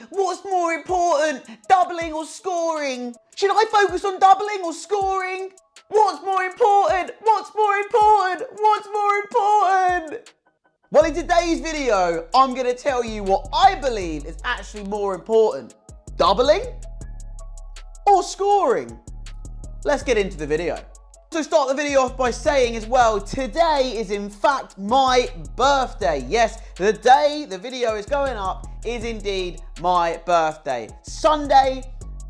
me, what's more important, doubling or scoring? Should I focus on doubling or scoring? What's more important? What's more important? What's more important? Well, in today's video, I'm going to tell you what I believe is actually more important. Doubling or scoring? Let's get into the video. So start the video off by saying as well, today is in fact my birthday. Yes, the day the video is going up is indeed my birthday. Sunday,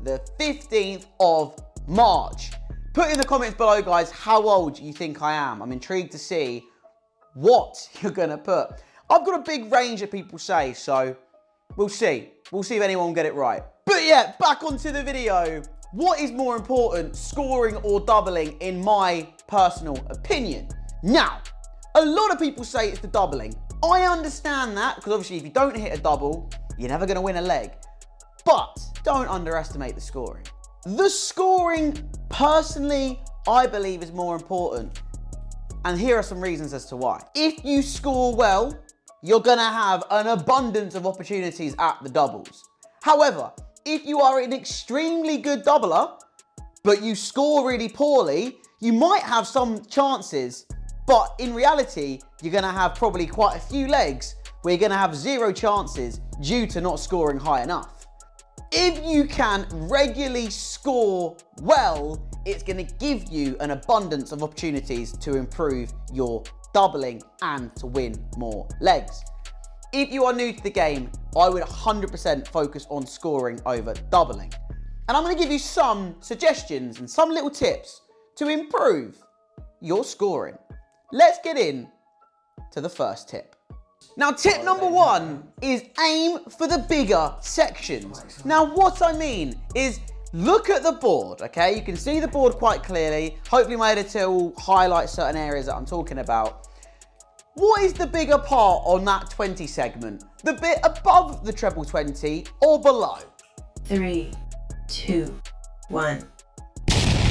the 15th of March. Put in the comments below, guys, how old you think I am. I'm intrigued to see what you're gonna put. I've got a big range of people say, so we'll see. We'll see if anyone will get it right. But yeah, back onto the video. What is more important, scoring or doubling, in my personal opinion? Now, a lot of people say it's the doubling. I understand that, because obviously if you don't hit a double, you're never gonna win a leg. But don't underestimate the scoring. The scoring, personally, I believe is more important. And here are some reasons as to why. If you score well, you're gonna have an abundance of opportunities at the doubles. However, if you are an extremely good doubler, but you score really poorly, you might have some chances, but in reality, you're gonna have probably quite a few legs where you're gonna have zero chances due to not scoring high enough. If you can regularly score well, it's gonna give you an abundance of opportunities to improve your doubling and to win more legs. If you are new to the game, I would 100% focus on scoring over doubling. And I'm gonna give you some suggestions and some little tips to improve your scoring. Let's get in to the first tip. Now, tip number one is aim for the bigger sections. Now, what I mean is look at the board, okay? You can see the board quite clearly. Hopefully my editor will highlight certain areas that I'm talking about. What is the bigger part on that 20 segment? The bit above the treble 20 or below? 3, 2, 1.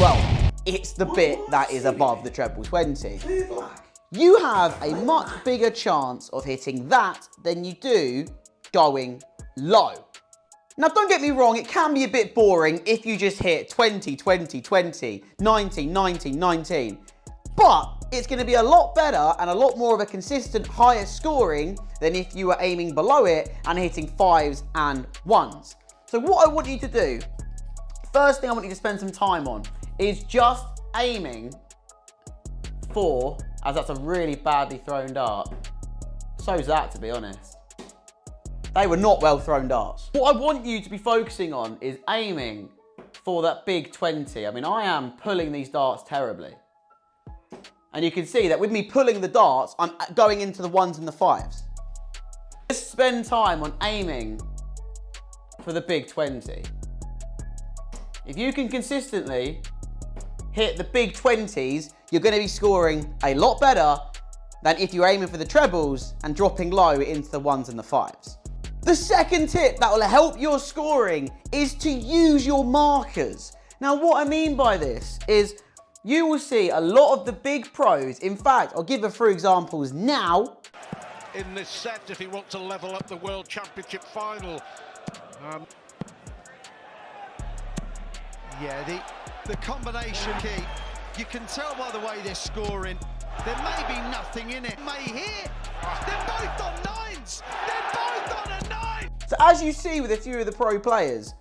Well, it's the bit that is above the treble 20. You have a much bigger chance of hitting that than you do going low. Now, don't get me wrong, it can be a bit boring if you just hit 20, 20, 20, 19, 19, 19. But it's going to be a lot better and a lot more of a consistent higher scoring than if you were aiming below it and hitting 5s and 1s. So what I want you to do, first thing I want you to spend some time on, is just aiming for, as that's a really badly thrown dart. So's that, to be honest. They were not well thrown darts. What I want you to be focusing on is aiming for that big 20. I mean, I am pulling these darts terribly. And you can see that with me pulling the darts, I'm going into the 1s and the 5s. Just spend time on aiming for the big 20. If you can consistently hit the big 20s, you're going to be scoring a lot better than if you're aiming for the trebles and dropping low into the 1s and the 5s. The second tip that will help your scoring is to use your markers. Now, what I mean by this is you will see a lot of the big pros. In fact, I'll give a few examples now. In this set, if he wants to level up the World Championship final. Yeah, the combination key. You can tell by the way they're scoring, there may be nothing in it. May hit. They're both on 9s. They're both on a 9. So as you see with a few of the pro players,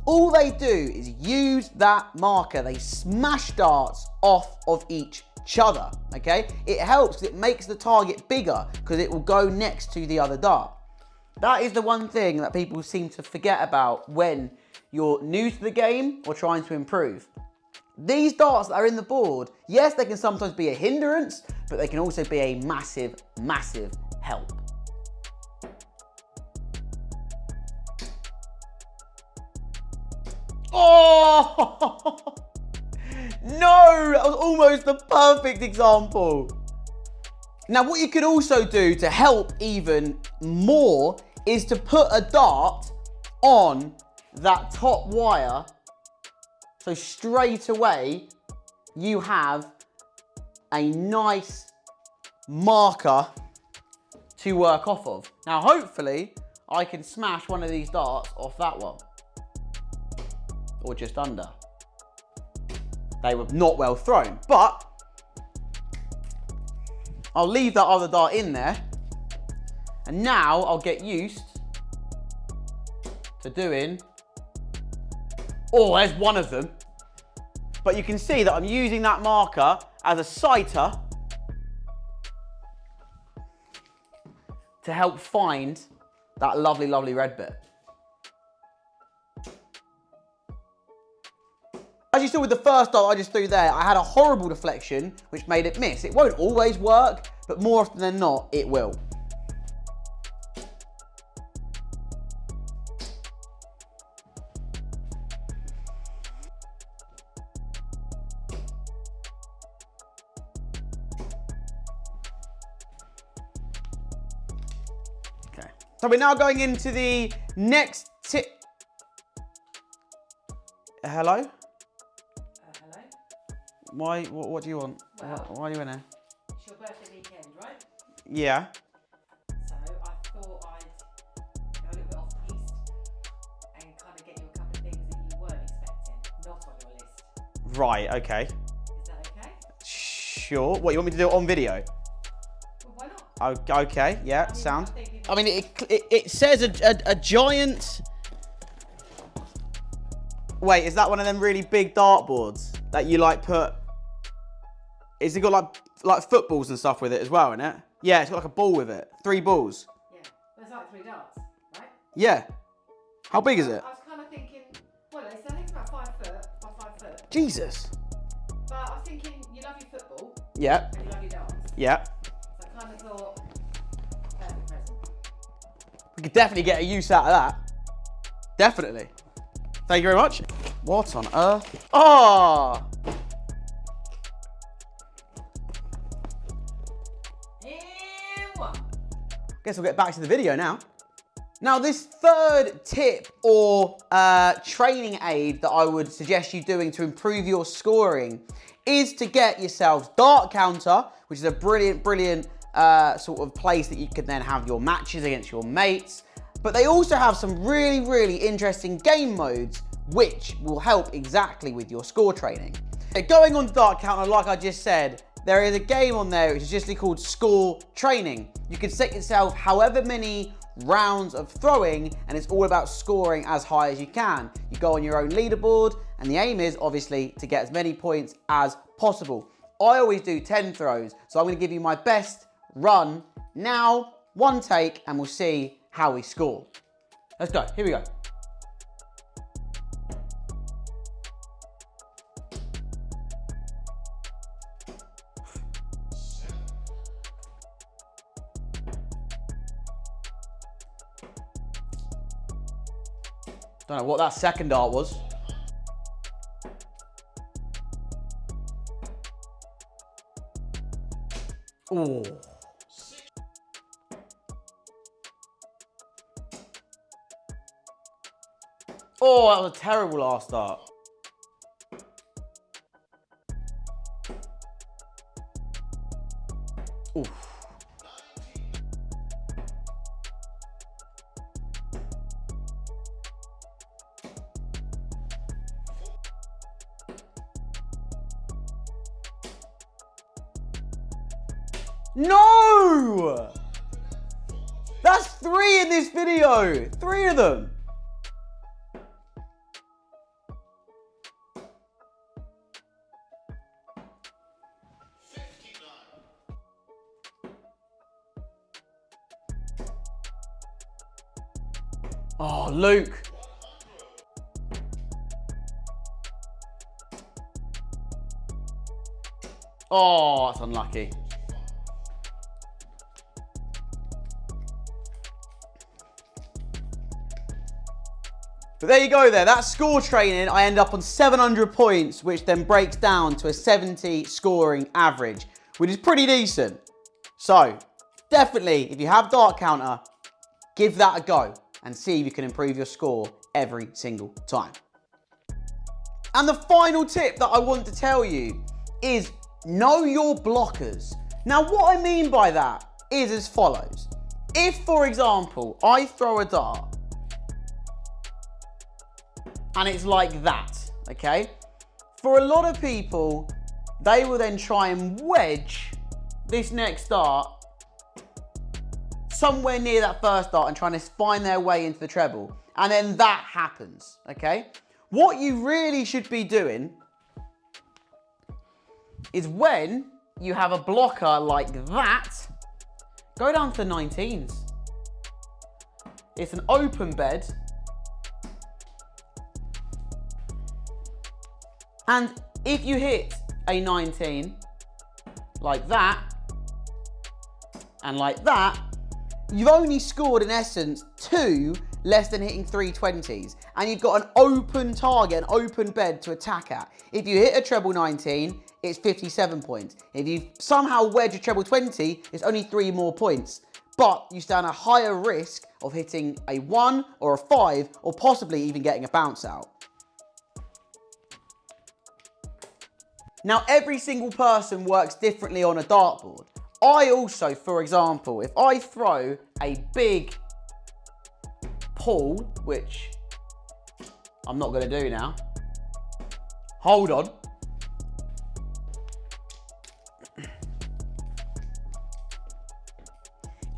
all they do is use that marker. They smash darts off of each other, okay? It helps, it makes the target bigger because it will go next to the other dart. That is the one thing that people seem to forget about when you're new to the game or trying to improve. These darts that are in the board, yes, they can sometimes be a hindrance, but they can also be a massive, massive help. Oh! No, that was almost the perfect example. Now, what you could also do to help even more is to put a dart on that top wire. So straight away, you have a nice marker to work off of. Now, hopefully, I can smash one of these darts off that one. Or just under. They were not well thrown, but I'll leave that other dart in there. And now I'll get used to doing, oh, there's one of them. But you can see that I'm using that marker as a sighter to help find that lovely, lovely red bit. As you saw with the first dart I just threw there, I had a horrible deflection, which made it miss. It won't always work, but more often than not, it will. Okay. So we're now going into the next tip. Hello? Hello? Why? What do you want? Well, Why are you in here? It's your birthday weekend, right? Yeah. So I thought I'd go a little bit off piste and kind of get you a couple of things that you weren't expecting, not on your list. Right, okay. Is that okay? Sure. What, you want me to do it on video? Well, why not? Okay, yeah, I mean, sound. I'm thinking- I mean, it says a giant... Wait, is that one of them really big dartboards that you like put... Is it got like footballs and stuff with it as well, in it? Yeah, it's got like a ball with it. 3 balls. Yeah, there's like 3 darts, right? Yeah. How big is it? I was kind of thinking, well, I think it's about 5 foot by 5 foot. Jesus. But I was thinking, you love your football Yeah, and you love your darts. yeah. So I kind of thought, perfect present. We could definitely get a use out of that. Definitely. Thank you very much. What on earth? Oh! And one. Guess we'll get back to the video now. Now, this third tip or training aid that I would suggest you doing to improve your scoring is to get yourself Dart Counter, which is a brilliant, brilliant sort of place that you can then have your matches against your mates. But they also have some really, really interesting game modes which will help exactly with your score training. Going on Dart Counter, like I just said, there is a game on there which is just called Score Training. You can set yourself however many rounds of throwing and it's all about scoring as high as you can. You go on your own leaderboard and the aim is obviously to get as many points as possible. I always do 10 throws, so I'm going to give you my best run now, one take, and we'll see how we score. Let's go, here we go. Don't know what that second dart was. Ooh. Oh, that was a terrible last dart. Oof. No! That's 3 in this video. 3 of them. Oh, Luke. Oh, that's unlucky. But there you go there, that's score training. I end up on 700 points, which then breaks down to a 70 scoring average, which is pretty decent. So, definitely, if you have Dart Counter, give that a go and see if you can improve your score every single time. And the final tip that I want to tell you is know your blockers. Now, what I mean by that is as follows. If, for example, I throw a dart and it's like that, okay? For a lot of people, they will then try and wedge this next dart somewhere near that first dart and trying to find their way into the treble. And then that happens, okay? What you really should be doing is when you have a blocker like that, go down to the 19s. It's an open bed. And if you hit a 19 like that and like that, you've only scored in essence 2 less than hitting 3 20s. And you've got an open target, an open bed to attack at. If you hit a treble 19, it's 57 points. If you somehow wedge a treble 20, it's only 3 more points. But you stand a higher risk of hitting a 1 or a 5 or possibly even getting a bounce out. Now, every single person works differently on a dartboard. I also, for example, if I throw a big pull, which I'm not going to do now. Hold on.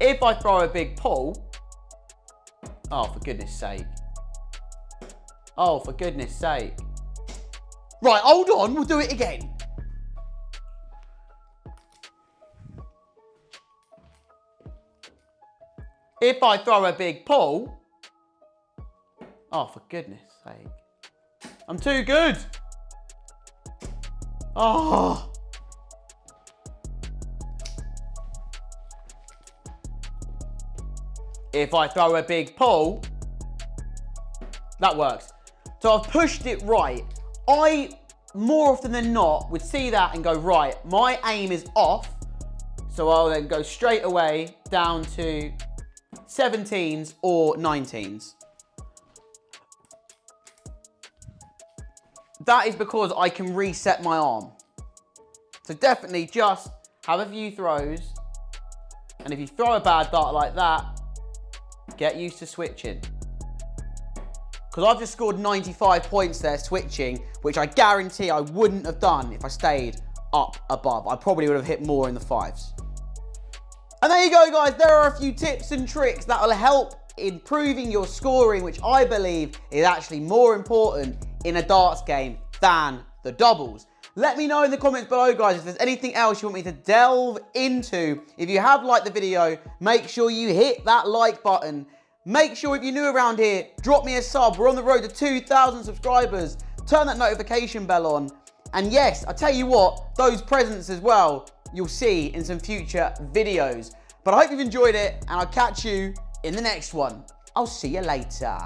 If I throw a big pull, oh, for goodness sake. Oh, for goodness sake. Right, hold on, we'll do it again. If I throw a big pull, oh, for goodness sake. I'm too good. Oh. If I throw a big pull, that works. So I've pushed it right. I, more often than not, would see that and go, right, my aim is off. So I'll then go straight away down to 17s or 19s. That is because I can reset my arm. So definitely just have a few throws. And if you throw a bad dart like that, get used to switching. Because I've just scored 95 points there switching, which I guarantee I wouldn't have done if I stayed up above. I probably would have hit more in the 5s. And there you go, guys. There are a few tips and tricks that will help improving your scoring, which I believe is actually more important in a darts game than the doubles. Let me know in the comments below, guys, if there's anything else you want me to delve into. If you have liked the video, make sure you hit that like button. Make sure if you're new around here, drop me a sub. We're on the road to 2,000 subscribers. Turn that notification bell on. And yes, I tell you what, those presents as well, you'll see in some future videos. But I hope you've enjoyed it, and I'll catch you in the next one. I'll see you later.